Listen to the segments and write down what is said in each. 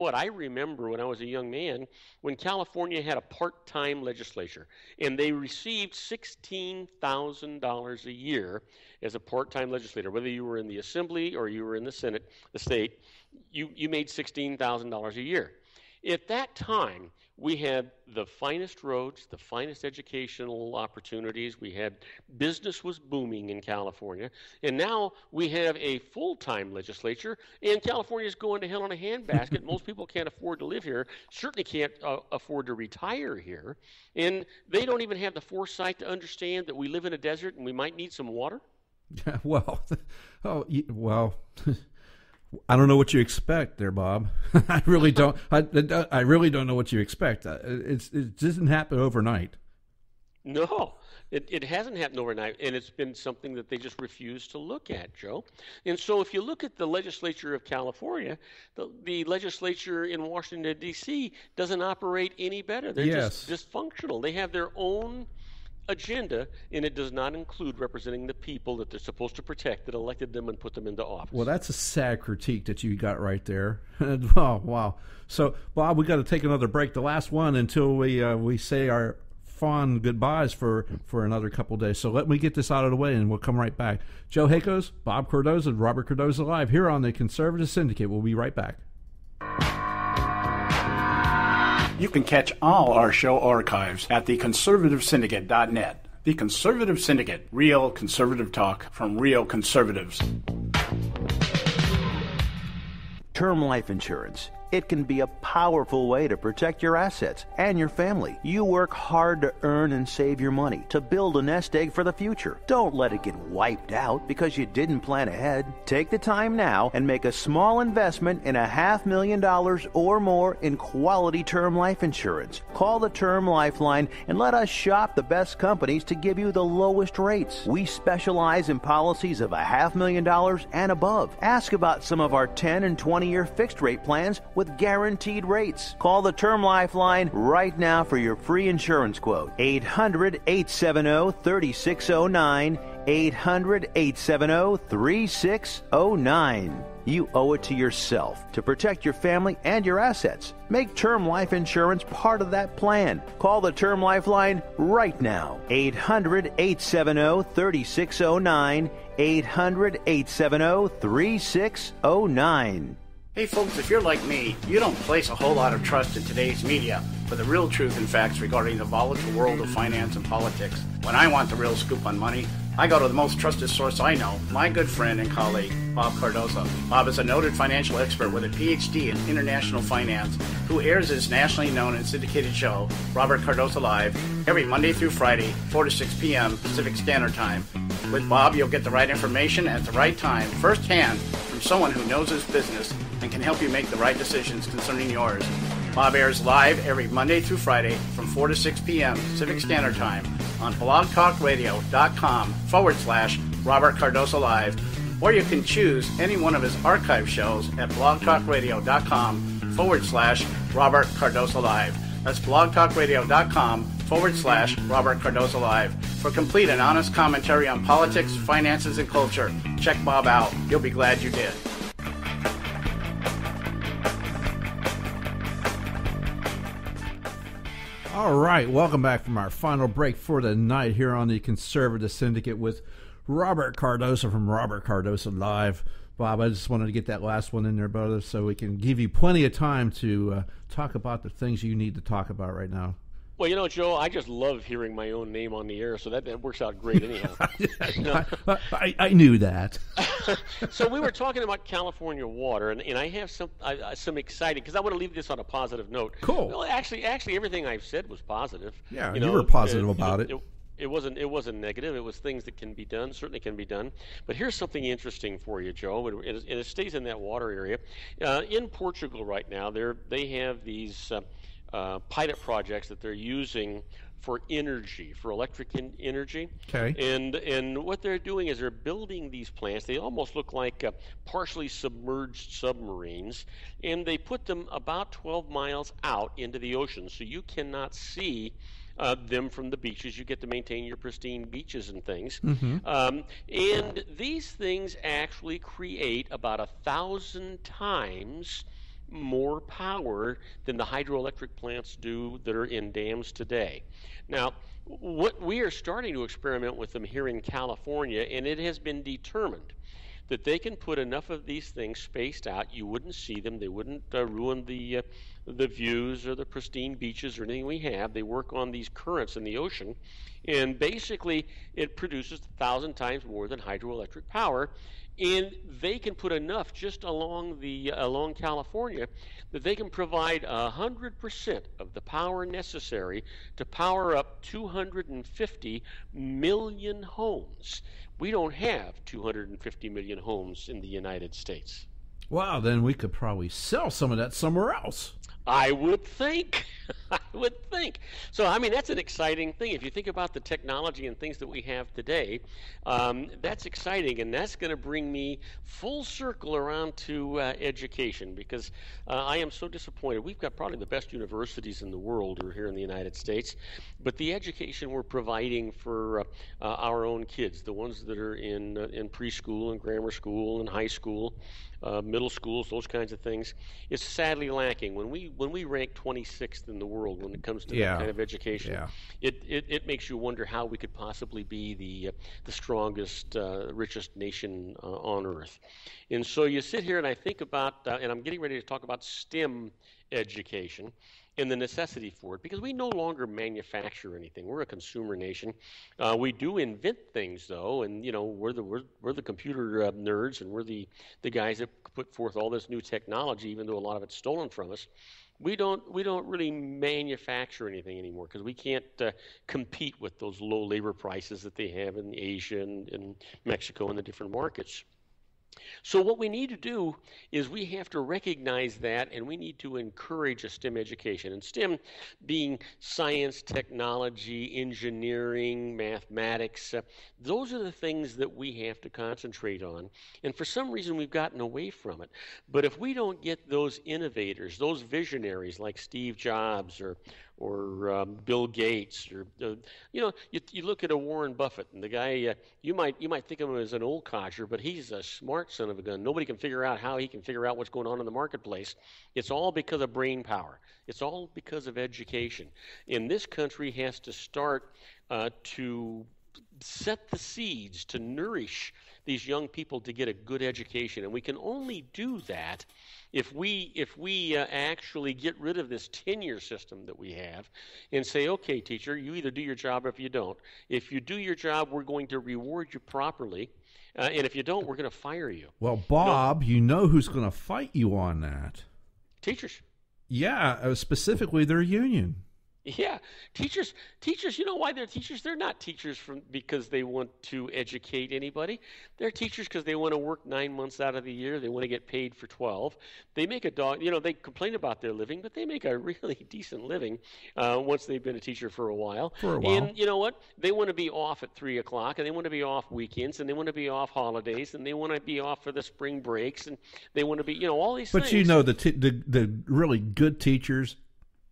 what I remember when I was a young man, when California had a part-time legislature, and they received $16,000 a year as a part-time legislator, whether you were in the Assembly or you were in the Senate, the state, you made $16,000 a year. At that time, we had the finest roads, the finest educational opportunities. We had business was booming in California. And now we have a full-time legislature, and California is going to hell in a handbasket. Most people can't afford to live here, certainly can't afford to retire here. And they don't even have the foresight to understand that we live in a desert and we might need some water. Yeah, well, I don't know what you expect there, Bob. I really don't. I really don't know what you expect. It doesn't happen overnight. No, it hasn't happened overnight, and it's been something that they just refuse to look at, Joe. And so if you look at the legislature of California, the legislature in Washington, D.C. doesn't operate any better. They're just dysfunctional. They have their own agenda, and it does not include representing the people that they're supposed to protect, that elected them and put them into office. Well, that's a sad critique that you got right there. Oh, wow. So, Bob, we got to take another break, the last one, until we say our fond goodbyes for another couple days. So let me get this out of the way, and we'll come right back. Joe Hakos, Bob Cordoza, Robert Cordoza Live here on the Conservative Syndicate. We'll be right back. You can catch all our show archives at theconservativesyndicate.net. The Conservative Syndicate, real conservative talk from real conservatives. Term life insurance. It can be a powerful way to protect your assets and your family. You work hard to earn and save your money to build a nest egg for the future. Don't let it get wiped out because you didn't plan ahead. Take the time now and make a small investment in $500,000 or more in quality term life insurance. Call the Term Lifeline and let us shop the best companies to give you the lowest rates. We specialize in policies of $500,000 and above. Ask about some of our 10 and 20-year fixed rate plans with guaranteed rates. Call the Term Lifeline right now for your free insurance quote. 800-870-3609. 800-870-3609. You owe it to yourself to protect your family and your assets. Make term life insurance part of that plan. Call the Term Lifeline right now. 800-870-3609. 800-870-3609. Hey folks, if you're like me, you don't place a whole lot of trust in today's media for the real truth and facts regarding the volatile world of finance and politics. When I want the real scoop on money, I go to the most trusted source I know, my good friend and colleague, Bob Cordoza. Bob is a noted financial expert with a PhD in international finance who airs his nationally known and syndicated show, Robert Cordoza Live, every Monday through Friday, 4 to 6 p.m. Pacific Standard Time. With Bob, you'll get the right information at the right time, firsthand, from someone who knows his business and can help you make the right decisions concerning yours. Bob airs live every Monday through Friday from 4 to 6 p.m. Pacific Standard Time on blogtalkradio.com/Robert Cordoza Live, or you can choose any one of his archive shows at blogtalkradio.com/Robert Cordoza Live. That's blogtalkradio.com/Robert Cordoza Live. For complete and honest commentary on politics, finances, and culture, check Bob out. You'll be glad you did. All right, welcome back from our final break for the night here on the Conservative Syndicate with Robert Cordoza from Robert Cordoza Live. Bob, I just wanted to get that last one in there, brother, so we can give you plenty of time to talk about the things you need to talk about right now. Well, you know, Joe, I just love hearing my own name on the air, so that works out great anyhow. I knew that. So we were talking about California water, and I have some exciting, because I want to leave this on a positive note. Cool. Well, actually, everything I've said was positive. Yeah, you were positive about it. It wasn't negative. It was things that can be done, certainly can be done. But here's something interesting for you, Joe, and it stays in that water area. In Portugal right now, they have these pilot projects that they're using for energy, for electric energy. Okay. And what they're doing is they're building these plants. They almost look like partially submerged submarines, and they put them about 12 miles out into the ocean, so you cannot see them from the beaches. You get to maintain your pristine beaches and things. Mm-hmm. And these things actually create about 1,000 times more power than the hydroelectric plants do that are in dams today. Now, what we are starting to experiment with them here in California, and it has been determined that they can put enough of these things spaced out, you wouldn't see them, they wouldn't ruin the views or the pristine beaches or anything we have. They work on these currents in the ocean, and basically it produces 1,000 times more than hydroelectric power. And they can put enough just along California that they can provide 100% of the power necessary to power up 250 million homes. We don't have 250 million homes in the United States. Wow, then we could probably sell some of that somewhere else. I would think. I would think. So, I mean, that's an exciting thing. If you think about the technology and things that we have today, that's exciting, and that's going to bring me full circle around to education, because I am so disappointed. We've got probably the best universities in the world here in the United States, but the education we're providing for our own kids, the ones that are in preschool and grammar school and high school, middle schools, those kinds of things, is sadly lacking. When we rank 26th in the world when it comes to that kind of education, it makes you wonder how we could possibly be the strongest, richest nation on earth. And so you sit here and I think about, and I'm getting ready to talk about STEM education and the necessity for it, because we no longer manufacture anything. We're a consumer nation. We do invent things, though, and we're the computer nerds, and we're the guys that put forth all this new technology, even though a lot of it's stolen from us. We don't really manufacture anything anymore because we can't compete with those low labor prices that they have in Asia and Mexico and the different markets. So what we need to do is we have to recognize that, and we need to encourage a STEM education. And STEM being science, technology, engineering, mathematics, those are the things that we have to concentrate on. And for some reason, we've gotten away from it. But if we don't get those innovators, those visionaries like Steve Jobs or Bill Gates, or you look at a Warren Buffett, and the guy you might think of him as an old codger, but he's a smart son of a gun. Nobody can figure out how he can figure out what's going on in the marketplace. It's all because of brain power. It's all because of education. And this country has to start to set the seeds to nourish these young people to get a good education, and we can only do that if we actually get rid of this tenure system that we have and say, okay, teacher, you either do your job or if you don't. If you do your job, we're going to reward you properly, and if you don't, we're going to fire you. Well, Bob, you know who's going to fight you on that? Teachers. Yeah, specifically their union. Yeah, teachers. You know why they're teachers? They're not teachers because they want to educate anybody. They're teachers because they want to work 9 months out of the year. They want to get paid for 12. They make they complain about their living, but they make a really decent living once they've been a teacher for a while. And you know what? They want to be off at 3 o'clock, and they want to be off weekends, and they want to be off holidays, and they want to be off for the spring breaks, and they want to be, all these things. But the really good teachers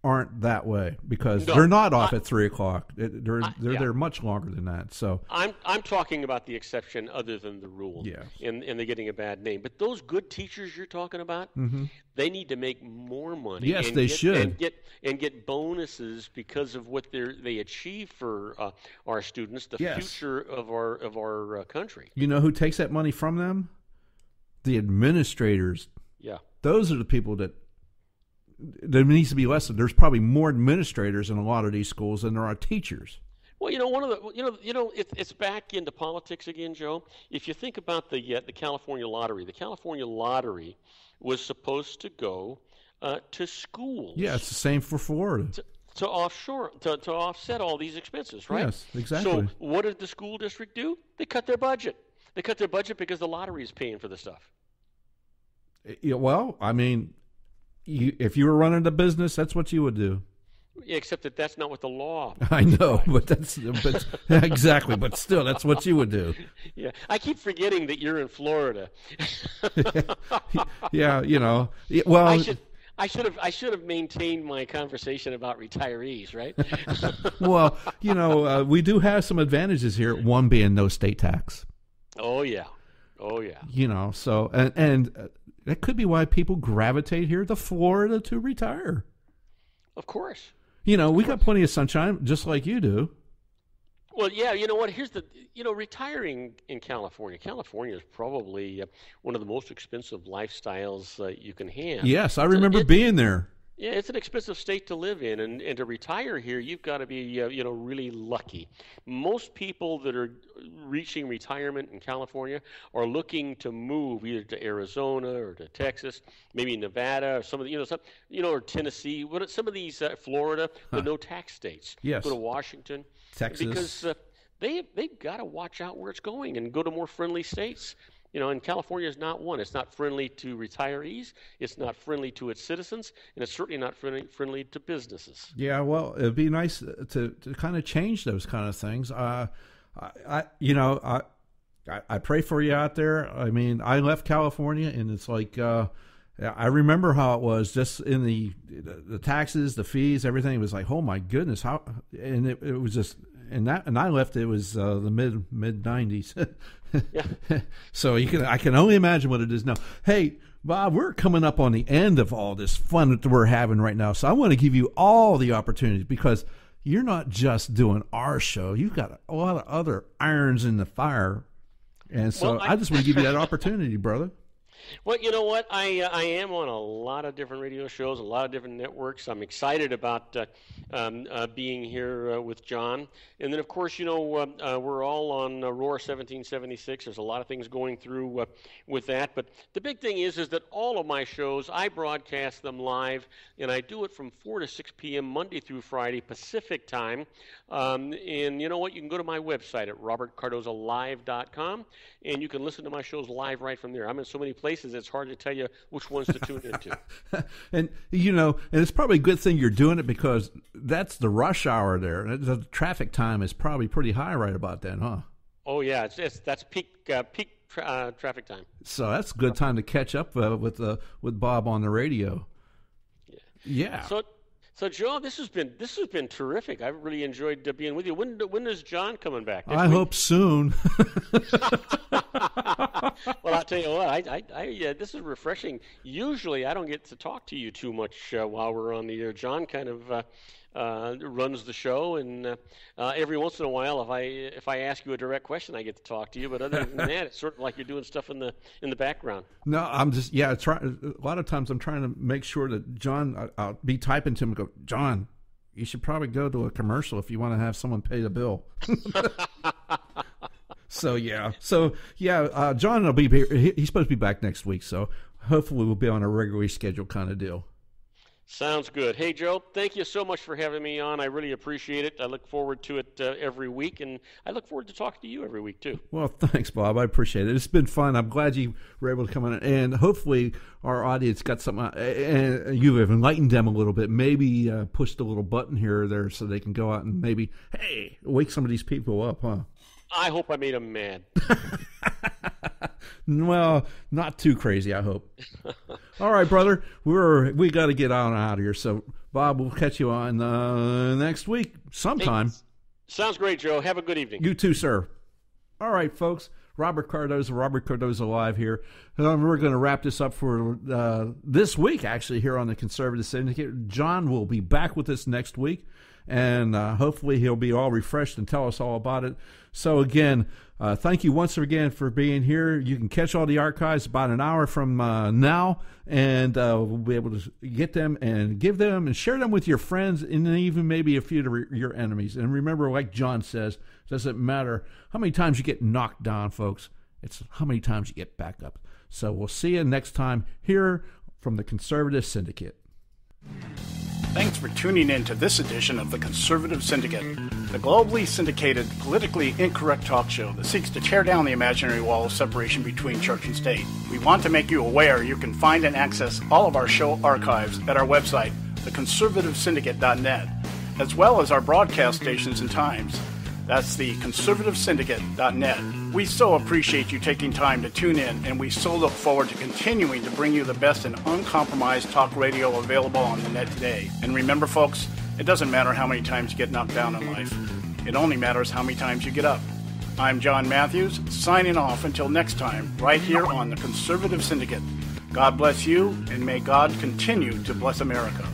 aren't that way because they're not off at 3 o'clock. They're there much longer than that. So I'm talking about the exception other than the rule. Yeah. And they're getting a bad name. But those good teachers you're talking about, they need to make more money. Yes, they should. And get bonuses because of what they achieve for our students, the future of our country. You know who takes that money from them? The administrators. Yeah. Those are the people that there needs to be less. There's probably more administrators in a lot of these schools than there are teachers. Well, it's back into politics again, Joe. If you think about the California lottery, the California lottery was supposed to go to schools. Yeah, it's the same for Florida. To offset all these expenses, right? Yes, exactly. So what did the school district do? They cut their budget. They cut their budget because the lottery is paying for the stuff. Yeah, well, I mean, if you were running the business, that's what you would do. Yeah, except that's not what the law. I know, but exactly. But still, that's what you would do. Yeah, I keep forgetting that you're in Florida. Yeah, Well, I should have maintained my conversation about retirees, right? Well, we do have some advantages here. One being no state tax. Oh yeah. So and that could be why people gravitate here to Florida to retire. Of course. We got plenty of sunshine, just like you do. Well, yeah, you know what? Here's the, retiring in California. California is probably one of the most expensive lifestyles you can have. Yes, I remember being there. Yeah, it's an expensive state to live in, and to retire here, you've got to be, really lucky. Most people that are reaching retirement in California are looking to move either to Arizona or to Texas, maybe Nevada, or some of the, or Tennessee. Some of these Florida, the no tax states. Yes. Go to Washington, Texas, because they've got to watch out where it's going and go to more friendly states. And California is not one. It's not friendly to retirees. It's not friendly to its citizens, and it's certainly not friendly to businesses. Yeah, well, it'd be nice to kind of change those kind of things. I pray for you out there. I mean, I left California, and it's like I remember how it was just in the taxes, the fees, everything. It was like, oh my goodness, how? And it was just. And I left. It was the mid '90s. Yeah. So I can only imagine what it is now. Hey, Bob, we're coming up on the end of all this fun that we're having right now. So I want to give you all the opportunities, because you're not just doing our show. You've got a lot of other irons in the fire, and so I just want to give you that opportunity, brother. Well, you know what? I am on a lot of different radio shows, a lot of different networks. I'm excited about being here with Jon. And then, of course, we're all on Roar 1776. There's a lot of things going through with that. But the big thing is that all of my shows, I broadcast them live, and I do it from 4 to 6 p.m. Monday through Friday Pacific time. And you know what? You can go to my website at robertcardozalive.com, and you can listen to my shows live right from there. I'm in so many places, it's hard to tell you which ones to tune into. And it's probably a good thing you're doing it, because that's the rush hour there. The traffic time is probably pretty high right about then, huh? Oh yeah, that's peak traffic time. So that's a good time to catch up with Bob on the radio. Yeah. So Joe, this has been terrific. I've really enjoyed being with you. When is Jon coming back? I hope soon. Well, I'll tell you what. I this is refreshing. Usually, I don't get to talk to you too much while we're on the air. Jon kind of runs the show, and every once in a while, if I ask you a direct question, I get to talk to you. But other than that, it's sort of like you're doing stuff in the background. No, I'm just a lot of times I'm trying to make sure that Jon, I'll be typing to him and go, Jon, you should probably go to a commercial if you want to have someone pay the bill. Jon will be here. He's supposed to be back next week, so hopefully we'll be on a regularly scheduled kind of deal. Sounds good. Hey, Joe, thank you so much for having me on. I really appreciate it. I look forward to it every week, and I look forward to talking to you every week, too. Well, thanks, Bob. I appreciate it. It's been fun. I'm glad you were able to come on, and hopefully our audience got something, and you have enlightened them a little bit, maybe pushed a little button here or there so they can go out and maybe, hey, wake some of these people up, huh? I hope I made them mad. Well, not too crazy, I hope. All right, brother, we got to get on out of here. So, Bob, we'll catch you on next week sometime. Hey, sounds great, Joe. Have a good evening. You too, sir. All right, folks. Robert Cordoza Live here. We're going to wrap this up for this week, actually, here on the Conservative Syndicate. Jon will be back with us next week, and hopefully he'll be all refreshed and tell us all about it. So, again, thank you once again for being here. You can catch all the archives about an hour from now, and we'll be able to get them and give them and share them with your friends, and even maybe a few to your enemies. And remember, like Jon says, it doesn't matter how many times you get knocked down, folks. It's how many times you get back up. So we'll see you next time here from the Conservative Syndicate. Thanks for tuning in to this edition of the Conservative Syndicate, the globally syndicated, politically incorrect talk show that seeks to tear down the imaginary wall of separation between church and state. We want to make you aware you can find and access all of our show archives at our website, theconservativesyndicate.net, as well as our broadcast stations and times. That's the conservativesyndicate.net. We so appreciate you taking time to tune in, and we so look forward to continuing to bring you the best and uncompromised talk radio available on the net today. And remember, folks, it doesn't matter how many times you get knocked down in life. It only matters how many times you get up. I'm Jon Matthews, signing off until next time, right here on the Conservative Syndicate. God bless you, and may God continue to bless America.